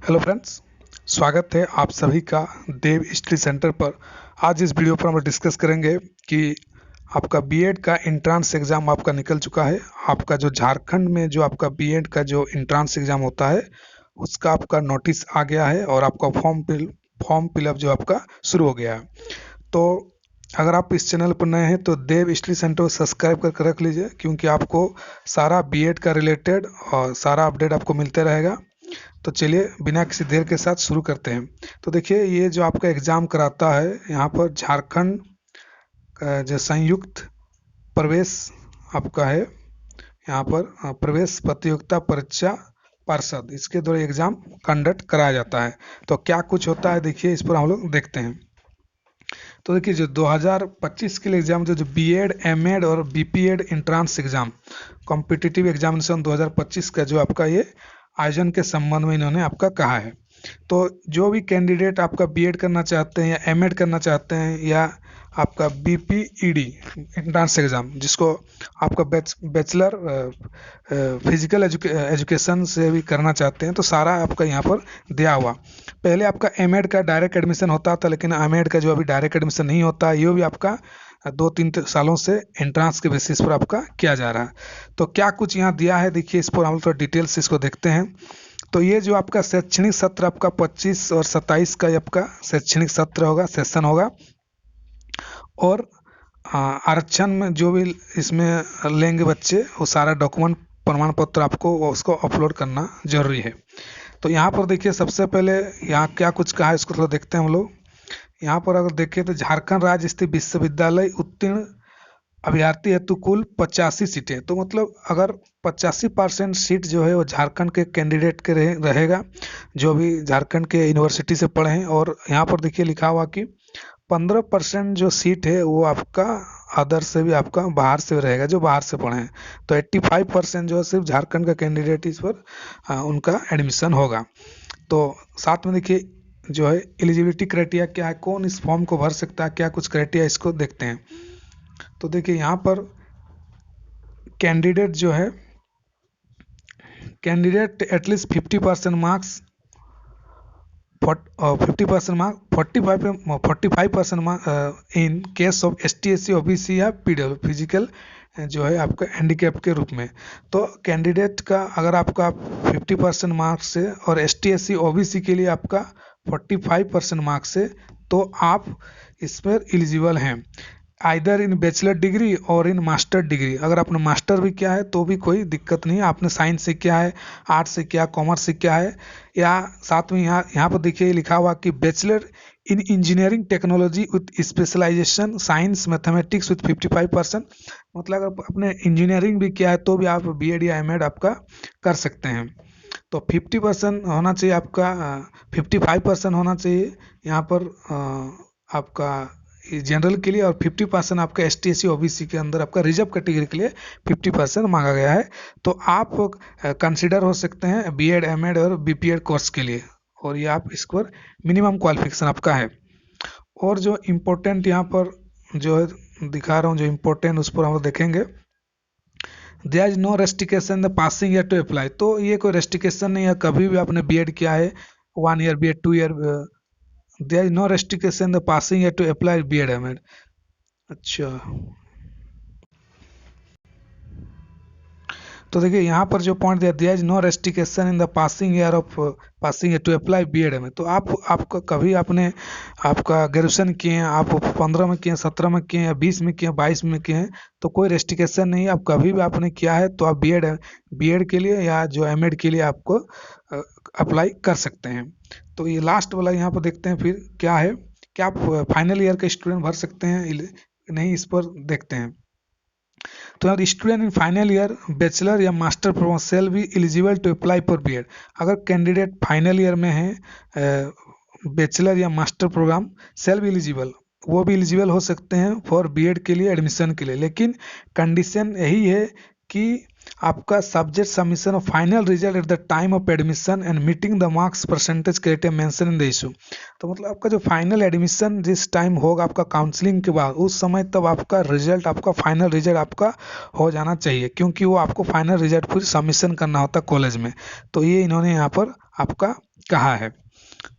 Hello friends, स्वागत है आप सभी का देव स्टडी सेंटर पर। आज इस वीडियो पर हम डिस्कस करेंगे कि आपका बीएड का एंट्रेंस एग्ज़ाम आपका निकल चुका है। आपका जो झारखंड में जो आपका बीएड का जो एंट्रेंस एग्ज़ाम होता है उसका आपका नोटिस आ गया है और आपका फॉर्म फिलअप जो आपका शुरू हो गया है। तो अगर आप इस चैनल पर नए हैं तो देव स्टडी सेंटर को सब्सक्राइब करके रख लीजिए, क्योंकि आपको सारा बीएड का रिलेटेड और सारा अपडेट आपको मिलते रहेगा। तो चलिए बिना किसी देर के साथ शुरू करते हैं। तो देखिए, ये जो आपका एग्ज़ाम कराता है यहाँ पर झारखंड का जो संयुक्त प्रवेश आपका है, यहाँ पर प्रवेश प्रतियोगिता परीक्षा पार्षद, इसके द्वारा एग्ज़ाम कंडक्ट कराया जाता है। तो क्या कुछ होता है देखिए, इस पर हम लोग देखते हैं। तो देखिए, जो 2025 के लिए एग्ज़ाम जो बीएड, एमएड और BPEd entrance exam competitive examination 2025 का जो आपका ये आयोजन के संबंध में इन्होंने आपका कहा है। तो जो भी कैंडिडेट आपका बीएड करना चाहते हैं या एमएड करना चाहते हैं या आपका बीपीईडी एंट्रेंस एग्ज़ाम, जिसको आपका बैचलर फिजिकल एजुकेशन से भी करना चाहते हैं, तो सारा आपका यहाँ पर दिया हुआ। पहले आपका एमएड का डायरेक्ट एडमिशन होता था, लेकिन एमएड का जो अभी डायरेक्ट एडमिशन नहीं होता, ये भी आपका 2-3 सालों से एंट्रेंस के बेसिस पर आपका किया जा रहा है। तो क्या कुछ यहाँ दिया है देखिए, इस पर हम थोड़ा डिटेल से इसको देखते हैं। तो ये जो आपका शैक्षणिक सत्र आपका 25 और 27 का आपका शैक्षणिक सत्र होगा, सेशन होगा। और आरक्षण में जो भी इसमें लेंगे बच्चे, वो सारा डॉक्यूमेंट प्रमाण पत्र आपको उसको अपलोड करना जरूरी है। तो यहाँ पर देखिए, सबसे पहले यहाँ क्या कुछ कहा है इसको थोड़ा देखते हैं हम लोग। यहाँ पर अगर देखें तो झारखंड राज्य स्थित विश्वविद्यालय उत्तीर्ण अभ्यर्थी हेतु कुल 85 सीटें। तो मतलब अगर 85% सीट जो है वो झारखंड के कैंडिडेट के रहेगा, जो भी झारखंड के यूनिवर्सिटी से पढ़े हैं। और यहाँ पर देखिए लिखा हुआ कि 15% जो सीट है वो आपका अदर से भी आपका बाहर से रहेगा, जो बाहर से पढ़े हैं। तो 85% जो है सिर्फ झारखंड का कैंडिडेट इस पर उनका एडमिशन होगा। तो साथ में देखिए जो है एलिजिबिलिटी क्राइटेरिया क्या है, कौन इस फॉर्म को भर सकता है, क्या कुछ क्राइटेरिया इसको देखते हैं। तो देखिए यहाँ पर कैंडिडेट जो है, candidate at least 50% marks 50% mark 45% mark in case of ST/SC OBC या PW फिजिकल जो है आपका हैंडीकैप के रूप में। तो कैंडिडेट का अगर आपका 50% मार्क्स है और ST/SC OBC के लिए आपका 45% मार्क्स है, तो आप इस पर एलिजिबल हैं, आइदर इन बैचलर डिग्री और इन मास्टर डिग्री। अगर आपने मास्टर भी किया है तो भी कोई दिक्कत नहीं है, आपने साइंस से किया है, आर्ट्स से किया, कॉमर्स से किया है। या साथ में यहाँ पर देखिए लिखा हुआ कि bachelor in engineering technology with specialization science mathematics with 55%। मतलब अगर आपने इंजीनियरिंग भी किया है तो भी आप बीएड या एमएड आपका कर सकते हैं। तो 50% होना चाहिए आपका, 55% होना चाहिए यहाँ पर आपका जनरल के लिए, और 50% आपका ST/SC OBC के अंदर आपका रिजर्व कैटेगरी के लिए 50% मांगा गया है। तो आप कंसिडर हो सकते हैं बीएड, एमएड और बीपीएड कोर्स के लिए, और ये आप इस पर मिनिमम क्वालिफिकेशन आपका है। और जो इम्पोर्टेंट यहाँ पर जो है दिखा रहा हूँ, जो इम्पोर्टेंट उस पर हम देखेंगे। There is no restriction the passing year to apply. तो ये कोई रेस्ट्रिक्शन नहीं है, कभी भी आपने बीएड किया है 1 year BEd 2 year, there is no restriction the passing year to apply BEd MEd. अच्छा, तो देखिए यहाँ पर जो पॉइंट दिया, there is no restriction in the passing year of passing year to apply BEd में। तो आपका कभी आपने आपका ग्रेजुएशन किए हैं, आप 15 में किए हैं, 17 में किए हैं, 20 में किए हैं, 22 में किए हैं, तो कोई रेस्ट्रिक्शन नहीं है। आप कभी भी आपने किया है तो आप बीएड के लिए या जो एमएड के लिए आपको अप्लाई कर सकते हैं। तो ये लास्ट वाला यहाँ पर देखते हैं फिर क्या है, क्या आप फाइनल ईयर के स्टूडेंट भर सकते हैं नहीं, इस पर देखते हैं। तो यार, student in final year bachelor या master program shall be eligible to apply for BEd. अगर कैंडिडेट फाइनल ईयर में है, बैचलर या master program shall be eligible, वो भी एलिजिबल हो सकते हैं फॉर बीएड के लिए एडमिशन के लिए। लेकिन कंडीशन यही है कि आपका subject submission of final result at the time of admission and meeting the marks percentage criteria mention in the issue. तो मतलब आपका जो फाइनल एडमिशन जिस टाइम होगा आपका काउंसलिंग के बाद, उस समय तब आपका रिजल्ट, आपका फाइनल रिजल्ट आपका हो जाना चाहिए, क्योंकि वो आपको फाइनल रिजल्ट फिर सबमिशन करना होता है कॉलेज में। तो ये इन्होंने यहाँ पर आपका कहाँ है।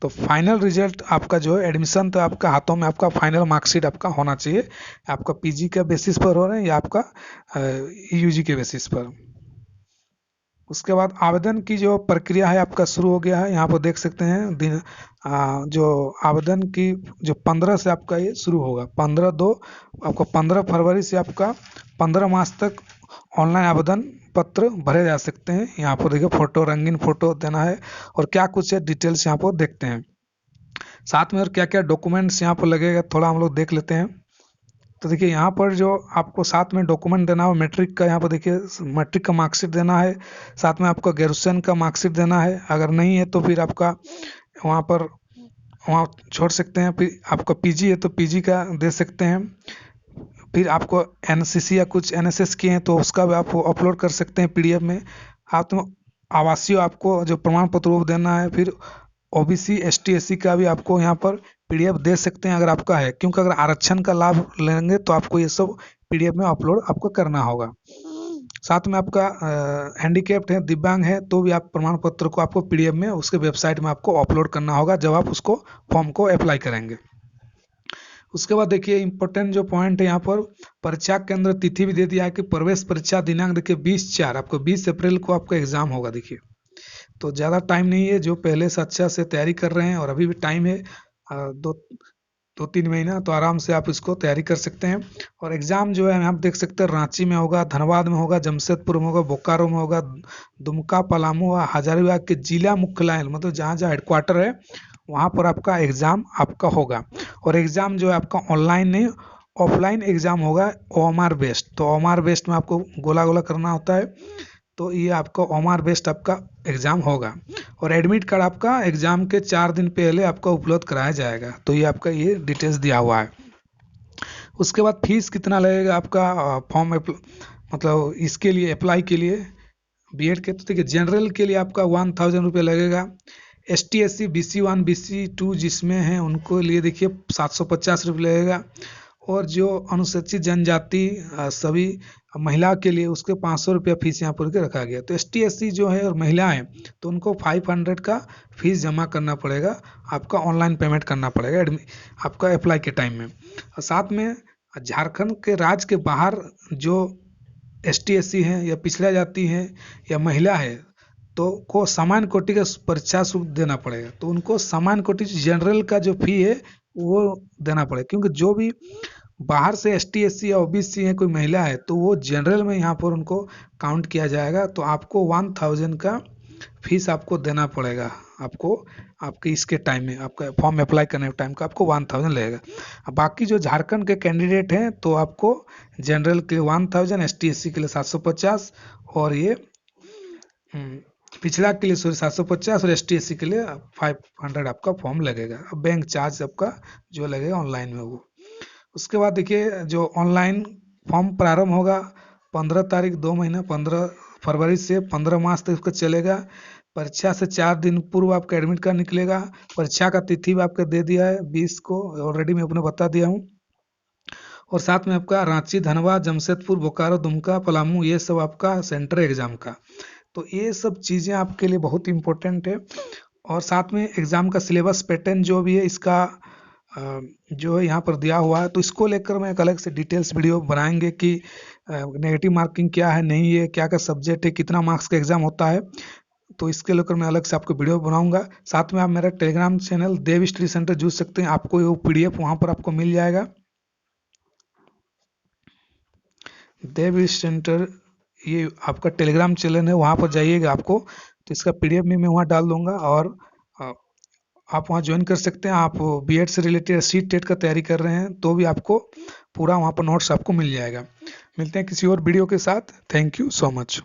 तो फाइनल रिजल्ट आपका जो है एडमिशन, तो आपका हाथों में आपका फाइनल मार्कशीट आपका होना चाहिए। आपका पीजी के बेसिस पर हो रहे हैं या आपका यूजी के बेसिस पर। उसके बाद आवेदन की जो प्रक्रिया है आपका शुरू हो गया है। यहाँ पर देख सकते हैं जो आवेदन की जो 15 से आपका ये शुरू होगा। 15/2 आपको 15 फरवरी से आपका 15 मार्च तक ऑनलाइन आवेदन पत्र भरे जा सकते हैं। यहाँ पर देखिए फोटो, रंगीन फोटो देना है और क्या कुछ है डिटेल्स यहाँ पर देखते हैं। साथ में और क्या क्या डॉक्यूमेंट्स यहाँ पर लगेगा थोड़ा हम लोग देख लेते हैं। तो देखिए यहाँ पर जो आपको साथ में डॉक्यूमेंट देना हो, मैट्रिक का यहाँ पर देखिए मैट्रिक का मार्कशीट देना है। साथ में आपका ग्रेजुएशन का मार्कशीट देना है। अगर नहीं है तो फिर आपका वहाँ छोड़ सकते हैं। फिर आपका पीजी है तो पीजी का दे सकते हैं। फिर आपको एनसीसी या कुछ एनएसएस किए हैं तो उसका भी आप अपलोड कर सकते हैं पीडीएफ में। आप आवासीय आपको जो प्रमाण पत्र वो देना है। फिर ओबीसी एसटी एससी का भी आपको यहाँ पर पीडीएफ दे सकते हैं अगर आपका है, क्योंकि अगर आरक्षण का लाभ लेंगे तो आपको ये सब पीडीएफ में अपलोड आपको करना होगा। साथ में आपका हैंडीकैप्ड है, दिव्यांग है तो भी आप प्रमाण पत्र को आपको पीडीएफ में उसके वेबसाइट में आपको अपलोड करना होगा जब आप उसको फॉर्म को अप्लाई करेंगे। उसके बाद देखिए इंपॉर्टेंट जो पॉइंट है यहाँ पर परीक्षा केंद्र तिथि भी दे दिया है कि प्रवेश परीक्षा दिनांक देखिए 20/4 आपको 20 अप्रैल को आपका एग्जाम होगा। देखिए तो ज़्यादा टाइम नहीं है, जो पहले से अच्छा से तैयारी कर रहे हैं और अभी भी टाइम है 2-3 महीना, तो आराम से आप इसको तैयारी कर सकते हैं। और एग्ज़ाम जो है आप देख सकते हैं रांची में होगा, धनबाद में होगा, जमशेदपुर में होगा, बोकारो में होगा, दुमका, पलामू और हजारीबाग के जिला मुख्यालय मतलब जहाँ जहाँ हेडक्वार्टर है वहाँ पर आपका एग्ज़ाम आपका होगा। और एग्ज़ाम जो है आपका ऑनलाइन नहीं ऑफलाइन एग्ज़ाम होगा, ओएमआर बेस्ड। तो ओएमआर बेस्ड में आपको गोला गोला करना होता है, तो ये आपका ओएमआर बेस्ड आपका एग्ज़ाम होगा। और एडमिट कार्ड आपका एग्ज़ाम के 4 दिन पहले आपका उपलब्ध कराया जाएगा। तो ये आपका ये डिटेल्स दिया हुआ है। उसके बाद फीस कितना लगेगा आपका फॉर्म मतलब इसके लिए अप्लाई के लिए बीएड के, तो देखिए जनरल के लिए आपका 1000 रुपये लगेगा। एसटी एससी BC1 BC2 जिसमें हैं उनको लिए देखिए 750 रुपये लगेगा। और जो अनुसूचित जनजाति सभी महिला के लिए उसके 500 रुपया फीस यहाँ पर रखा गया। तो एसटी एससी जो है और महिलाएं तो उनको 500 का फीस जमा करना पड़ेगा, आपका ऑनलाइन पेमेंट करना पड़ेगा आपका अप्लाई के टाइम में। और साथ में झारखंड के राज्य के बाहर जो एसटी एससी हैं या पिछड़ा जाति हैं या महिला है तो को सामान्य कोटि का परीक्षा शुल्क देना पड़ेगा। तो उनको सामान्य कोटि जनरल का जो फी है वो देना पड़ेगा, क्योंकि जो भी बाहर से एसटी एससी या ओबीसी है कोई महिला है तो वो जनरल में यहाँ पर उनको काउंट किया जाएगा। तो आपको 1000 का फीस आपको देना पड़ेगा। आपको आपके इसके टाइम में आपका फॉर्म अप्लाई करने के टाइम का आपको 1000 लगेगा। बाकी जो झारखंड के कैंडिडेट हैं तो आपको जनरल के लिए 1000, एसटी एससी के लिए 750 और ये पिछड़ा के लिए 750 और एसटी एससी के लिए 500 आपका फॉर्म लगेगा। अब बैंक चार्ज आपका जो लगेगा ऑनलाइन में वो। उसके बाद देखिए जो ऑनलाइन फॉर्म प्रारंभ होगा 15 तारीख 2 महीना 15 फरवरी से 15 मार्च तक उसका चलेगा। परीक्षा से 4 दिन पूर्व आपका एडमिट कार्ड निकलेगा। परीक्षा का तिथि भी आपका दे दिया है 20 को, ऑलरेडी मैं अपने बता दिया हूँ। और साथ में आपका रांची, धनबाद, जमशेदपुर, बोकारो, दुमका, पलामू ये सब आपका सेंटर एग्जाम का। तो ये सब चीज़ें आपके लिए बहुत इम्पोर्टेंट है। और साथ में एग्ज़ाम का सिलेबस पैटर्न जो भी है इसका जो है यहाँ पर दिया हुआ है, तो इसको लेकर मैं एक अलग से डिटेल्स वीडियो बनाएंगे कि नेगेटिव मार्किंग क्या है, नहीं है, क्या क्या सब्जेक्ट है, कितना मार्क्स का एग्ज़ाम होता है। तो इसके लेकर मैं अलग से आपको वीडियो बनाऊंगा। साथ में आप मेरा टेलीग्राम चैनल देव स्टडी सेंटर जुड़ सकते हैं, आपको वो पीडीएफ वहाँ पर आपको मिल जाएगा। देव सेंटर ये आपका टेलीग्राम चैनल है, वहाँ पर जाइएगा आपको तो इसका पीडीएफ में मैं वहाँ डाल दूंगा और आप वहाँ ज्वाइन कर सकते हैं। आप बीएड से रिलेटेड सीट टेट का तैयारी कर रहे हैं तो भी आपको पूरा वहाँ पर नोट्स आपको मिल जाएगा। मिलते हैं किसी और वीडियो के साथ। Thank you so much.